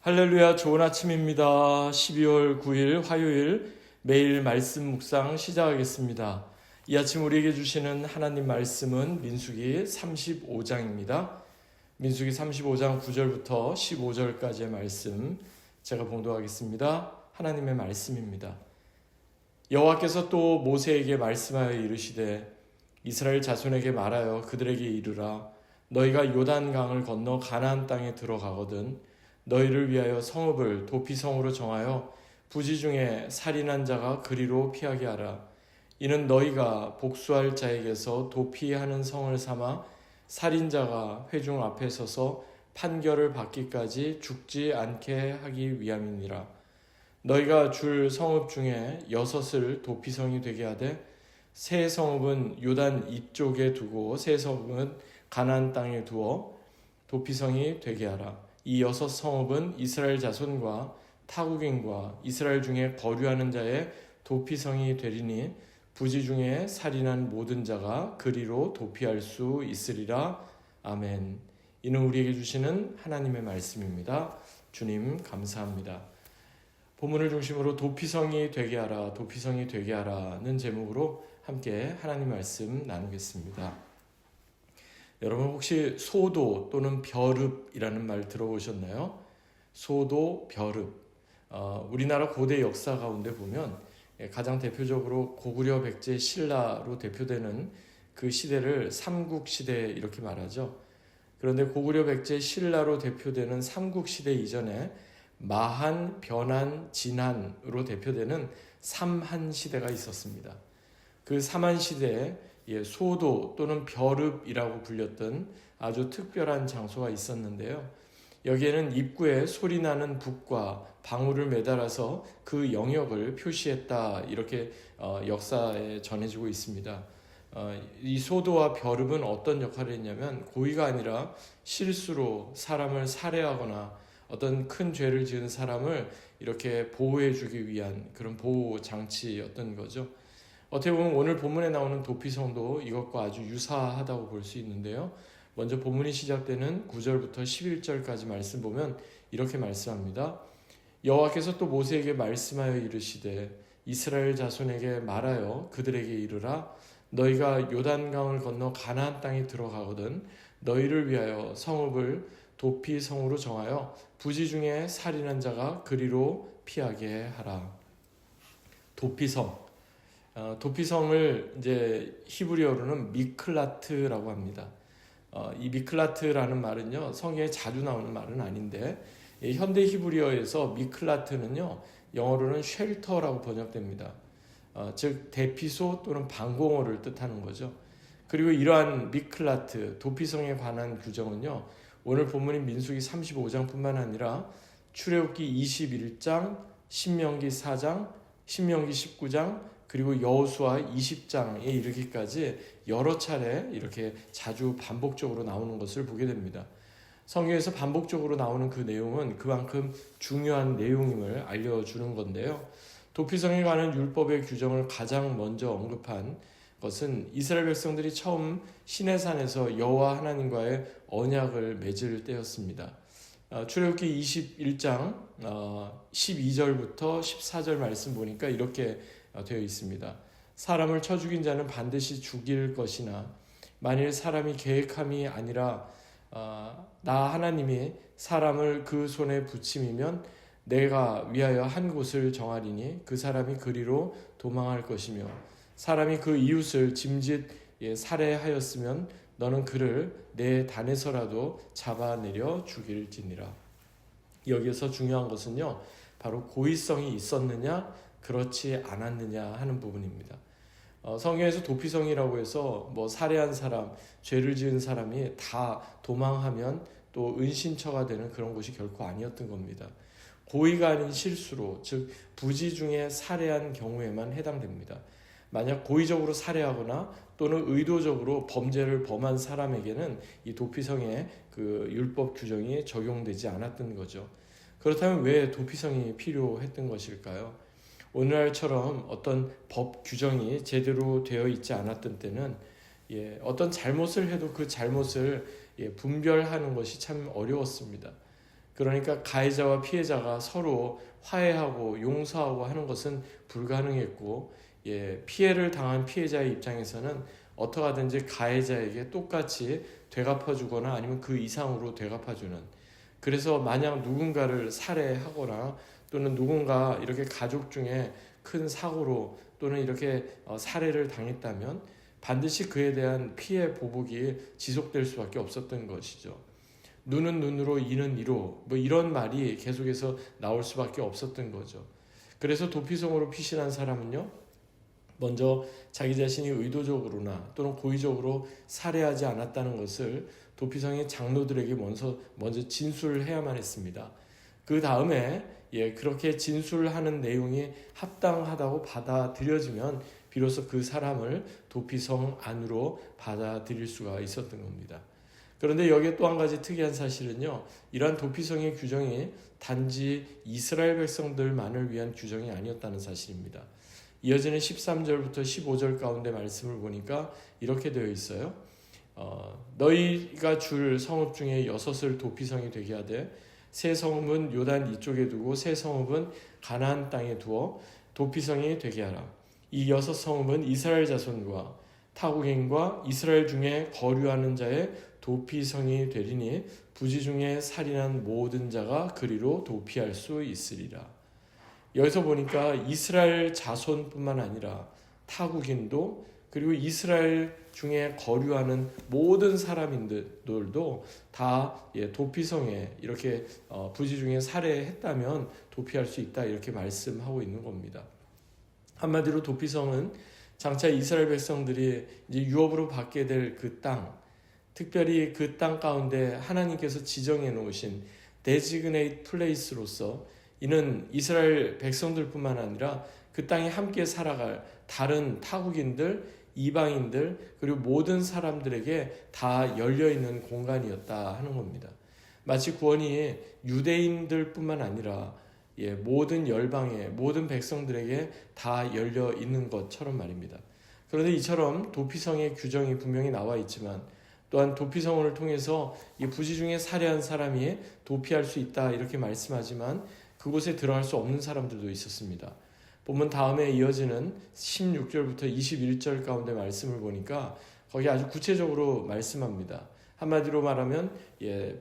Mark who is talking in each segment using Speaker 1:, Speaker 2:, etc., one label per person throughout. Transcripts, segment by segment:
Speaker 1: 할렐루야, 좋은 아침입니다. 12월 9일 화요일 매일 말씀 묵상 시작하겠습니다. 이 아침 우리에게 주시는 하나님 말씀은 민수기 35장입니다. 민수기 35장 9절부터 15절까지의 말씀 제가 봉독하겠습니다. 하나님의 말씀입니다. 여호와께서 또 모세에게 말씀하여 이르시되 이스라엘 자손에게 말하여 그들에게 이르라. 너희가 요단강을 건너 가나안 땅에 들어가거든 너희를 위하여 성읍을 도피성으로 정하여 부지 중에 살인한 자가 그리로 피하게 하라. 이는 너희가 복수할 자에게서 도피하는 성을 삼아 살인자가 회중 앞에 서서 판결을 받기까지 죽지 않게 하기 위함이니라. 너희가 줄 성읍 중에 6을 도피성이 되게 하되 세 성읍은 요단 이쪽에 두고 세 성읍은 가나안 땅에 두어 도피성이 되게 하라. 이 6 성읍은 이스라엘 자손과 타국인과 이스라엘 중에 거류하는 자의 도피성이 되리니 부지 중에 살인한 모든 자가 그리로 도피할 수 있으리라. 아멘. 이는 우리에게 주시는 하나님의 말씀입니다. 주님 감사합니다. 본문을 중심으로 도피성이 되게 하라, 도피성이 되게 하라는 제목으로 함께 하나님 말씀 나누겠습니다. 여러분 혹시 소도 또는 벼릅이라는 말 들어보셨나요? 소도, 벼릅. 우리나라 고대 역사 가운데 보면 가장 대표적으로 고구려 백제 신라로 대표되는 그 시대를 삼국시대 이렇게 말하죠. 그런데 고구려 백제 신라로 대표되는 삼국시대 이전에 마한, 변한, 진한으로 대표되는 삼한시대가 있었습니다. 그 삼한시대에 소도 또는 벼릅이라고 불렸던 아주 특별한 장소가 있었는데요. 여기에는 입구에 소리나는 북과 방울을 매달아서 그 영역을 표시했다 이렇게 역사에 전해지고 있습니다. 이 소도와 벼릅은 어떤 역할을 했냐면 고의가 아니라 실수로 사람을 살해하거나 어떤 큰 죄를 지은 사람을 이렇게 보호해주기 위한 그런 보호 장치였던 거죠. 어떻게 보면 오늘 본문에 나오는 도피성도 이것과 아주 유사하다고 볼 수 있는데요. 먼저 본문이 시작되는 9절부터 11절까지 말씀 보면 이렇게 말씀합니다. 여호와께서 또 모세에게 말씀하여 이르시되 이스라엘 자손에게 말하여 그들에게 이르라. 너희가 요단강을 건너 가나안 땅에 들어가거든 너희를 위하여 성읍을 도피성으로 정하여 부지 중에 살인한 자가 그리로 피하게 하라. 도피성. 도피성을 이제 히브리어로는 미클라트라고 합니다. 이 미클라트라는 말은요, 성경에 자주 나오는 말은 아닌데, 현대 히브리어에서 미클라트는요, 영어로는 쉘터라고 번역됩니다. 즉, 대피소 또는 방공호를 뜻하는 거죠. 그리고 이러한 미클라트, 도피성에 관한 규정은요, 오늘 본문인 민수기 35장뿐만 아니라 출애굽기 21장, 신명기 4장, 신명기 19장, 그리고 여호수아 20장에 이르기까지 여러 차례 이렇게 자주 반복적으로 나오는 것을 보게 됩니다. 성경에서 반복적으로 나오는 그 내용은 그만큼 중요한 내용임을 알려주는 건데요. 도피성에 관한 율법의 규정을 가장 먼저 언급한 것은 이스라엘 백성들이 처음 시내산에서 여호와 하나님과의 언약을 맺을 때였습니다. 출애굽기 21장 12절부터 14절 말씀 보니까 이렇게 되어 있습니다. 사람을 쳐 죽인 자는 반드시 죽일 것이나 만일 사람이 계획함이 아니라 나 하나님이 사람을 그 손에 붙임이면 내가 위하여 한 곳을 정하리니 그 사람이 그리로 도망할 것이며 사람이 그 이웃을 짐짓 살해하였으면 너는 그를 내 단에서라도 잡아내려 죽일지니라. 여기에서 중요한 것은요, 바로 고의성이 있었느냐 그렇지 않았느냐 하는 부분입니다. 성경에서 도피성이라고 해서 살해한 사람, 죄를 지은 사람이 다 도망하면 또 은신처가 되는 그런 곳이 결코 아니었던 겁니다. 고의가 아닌 실수로, 즉 부지 중에 살해한 경우에만 해당됩니다. 만약 고의적으로 살해하거나 또는 의도적으로 범죄를 범한 사람에게는 이 도피성의 그 율법 규정이 적용되지 않았던 거죠. 그렇다면 왜 도피성이 필요했던 것일까요? 오늘날처럼 어떤 법 규정이 제대로 되어 있지 않았던 때는 어떤 잘못을 해도 그 잘못을 분별하는 것이 참 어려웠습니다. 그러니까 가해자와 피해자가 서로 화해하고 용서하고 하는 것은 불가능했고, 피해를 당한 피해자의 입장에서는 어떻게 하든지 가해자에게 똑같이 되갚아주거나 아니면 그 이상으로 되갚아주는, 그래서 만약 누군가를 살해하거나 또는 누군가 이렇게 가족 중에 큰 사고로 또는 이렇게 살해를 당했다면 반드시 그에 대한 피해 보복이 지속될 수밖에 없었던 것이죠. 눈은 눈으로 이는 이로, 이런 말이 계속해서 나올 수밖에 없었던 거죠. 그래서 도피성으로 피신한 사람은요, 먼저 자기 자신이 의도적으로나 또는 고의적으로 살해하지 않았다는 것을 도피성의 장로들에게 먼저 진술을 해야만 했습니다. 그 다음에 그렇게 진술하는 내용이 합당하다고 받아들여지면 비로소 그 사람을 도피성 안으로 받아들일 수가 있었던 겁니다. 그런데 여기에 또 한 가지 특이한 사실은요, 이러한 도피성의 규정이 단지 이스라엘 백성들만을 위한 규정이 아니었다는 사실입니다. 이어지는 13절부터 15절 가운데 말씀을 보니까 이렇게 되어 있어요. 너희가 줄 성읍 중에 6을 도피성이 되게 하되 세 성읍은 요단 이쪽에 두고 세 성읍은 가나안 땅에 두어 도피성이 되게 하라. 이 6성읍은 이스라엘 자손과 타국인과 이스라엘 중에 거류하는 자의 도피성이 되리니 부지 중에 살인한 모든 자가 그리로 도피할 수 있으리라. 여기서 보니까 이스라엘 자손뿐만 아니라 타국인도 그리고 이스라엘 중에 거류하는 모든 사람들도 다 도피성에 이렇게 부지 중에 살해했다면 도피할 수 있다, 이렇게 말씀하고 있는 겁니다. 한마디로 도피성은 장차 이스라엘 백성들이 이제 유업으로 받게 될 그 땅, 특별히 그 땅 가운데 하나님께서 지정해 놓으신 데지그네이트 플레이스로서 이는 이스라엘 백성들뿐만 아니라 그 땅에 함께 살아갈 다른 타국인들, 이방인들, 그리고 모든 사람들에게 다 열려있는 공간이었다 하는 겁니다. 마치 구원이 유대인들뿐만 아니라 모든 열방의 모든 백성들에게 다 열려 있는 것처럼 말입니다. 그런데 이처럼 도피성의 규정이 분명히 나와 있지만 또한 도피성을 통해서 이 부지 중에 살해한 사람이 도피할 수 있다, 이렇게 말씀하지만 그곳에 들어갈 수 없는 사람들도 있었습니다. 본문 다음에 이어지는 16절부터 21절 가운데 말씀을 보니까 거기 아주 구체적으로 말씀합니다. 한마디로 말하면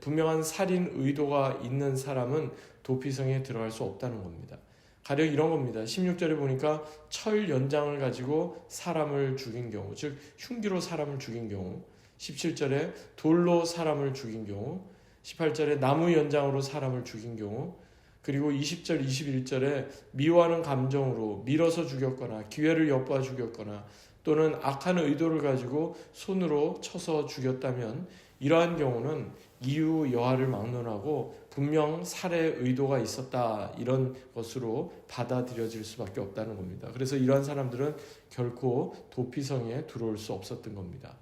Speaker 1: 분명한 살인 의도가 있는 사람은 도피성에 들어갈 수 없다는 겁니다. 가령 이런 겁니다. 16절에 보니까 철 연장을 가지고 사람을 죽인 경우, 즉 흉기로 사람을 죽인 경우, 17절에 돌로 사람을 죽인 경우, 18절에 나무 연장으로 사람을 죽인 경우, 그리고 20절, 21절에 미워하는 감정으로 밀어서 죽였거나 기회를 엿봐 죽였거나 또는 악한 의도를 가지고 손으로 쳐서 죽였다면 이러한 경우는 이유 여하를 막론하고 분명 살해 의도가 있었다, 이런 것으로 받아들여질 수밖에 없다는 겁니다. 그래서 이러한 사람들은 결코 도피성에 들어올 수 없었던 겁니다.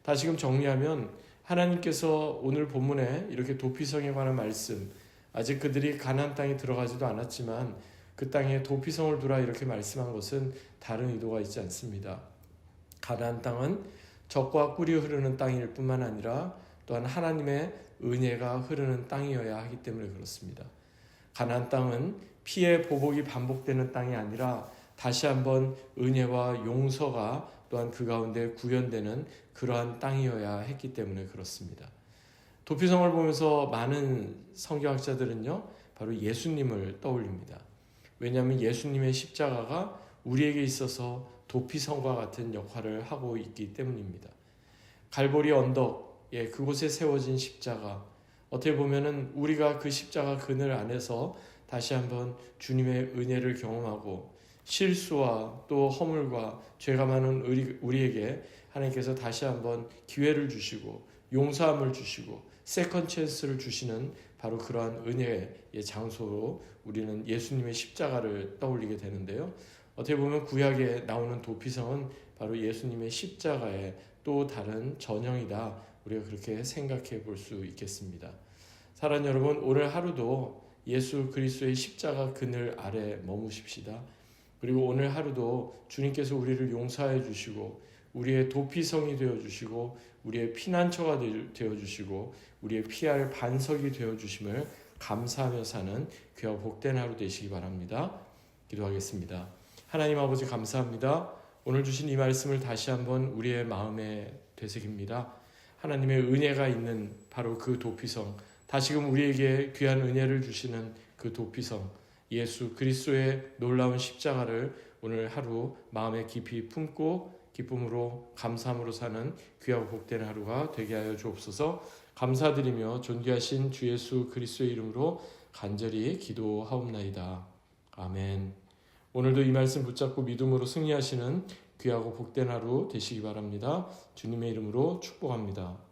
Speaker 1: 다시금 정리하면 하나님께서 오늘 본문에 이렇게 도피성에 관한 말씀, 아직 그들이 가나안 땅에 들어가지도 않았지만 그 땅에 도피성을 두라 이렇게 말씀한 것은 다른 의도가 있지 않습니다. 가나안 땅은 젖과 꿀이 흐르는 땅일 뿐만 아니라 또한 하나님의 은혜가 흐르는 땅이어야 하기 때문에 그렇습니다. 가나안 땅은 피해 보복이 반복되는 땅이 아니라 다시 한번 은혜와 용서가 또한 그 가운데 구현되는 그러한 땅이어야 했기 때문에 그렇습니다. 도피성을 보면서 많은 성경학자들은요, 바로 예수님을 떠올립니다. 왜냐하면 예수님의 십자가가 우리에게 있어서 도피성과 같은 역할을 하고 있기 때문입니다. 갈보리 언덕, 그곳에 세워진 십자가, 어떻게 보면은 우리가 그 십자가 그늘 안에서 다시 한번 주님의 은혜를 경험하고 실수와 또 허물과 죄가 많은 우리에게 하나님께서 다시 한번 기회를 주시고 용서함을 주시고 세컨 찬스를 주시는 바로 그러한 은혜의 장소로 우리는 예수님의 십자가를 떠올리게 되는데요. 어떻게 보면 구약에 나오는 도피성은 바로 예수님의 십자가의 또 다른 전형이다, 우리가 그렇게 생각해 볼 수 있겠습니다. 사랑하는 여러분, 오늘 하루도 예수 그리스도의 십자가 그늘 아래 머무십시다. 그리고 오늘 하루도 주님께서 우리를 용서해 주시고 우리의 도피성이 되어주시고 우리의 피난처가 되어주시고 우리의 피할 반석이 되어주심을 감사하며 사는 귀하고 복된 하루 되시기 바랍니다. 기도하겠습니다. 하나님 아버지 감사합니다. 오늘 주신 이 말씀을 다시 한번 우리의 마음에 되새깁니다. 하나님의 은혜가 있는 바로 그 도피성, 다시금 우리에게 귀한 은혜를 주시는 그 도피성, 예수 그리스도의 놀라운 십자가를 오늘 하루 마음에 깊이 품고 기쁨으로 감사함으로 사는 귀하고 복된 하루가 되게 하여 주옵소서. 감사드리며 존귀하신 주 예수 그리스도의 이름으로 간절히 기도하옵나이다. 아멘. 오늘도 이 말씀 붙잡고 믿음으로 승리하시는 귀하고 복된 하루 되시기 바랍니다. 주님의 이름으로 축복합니다.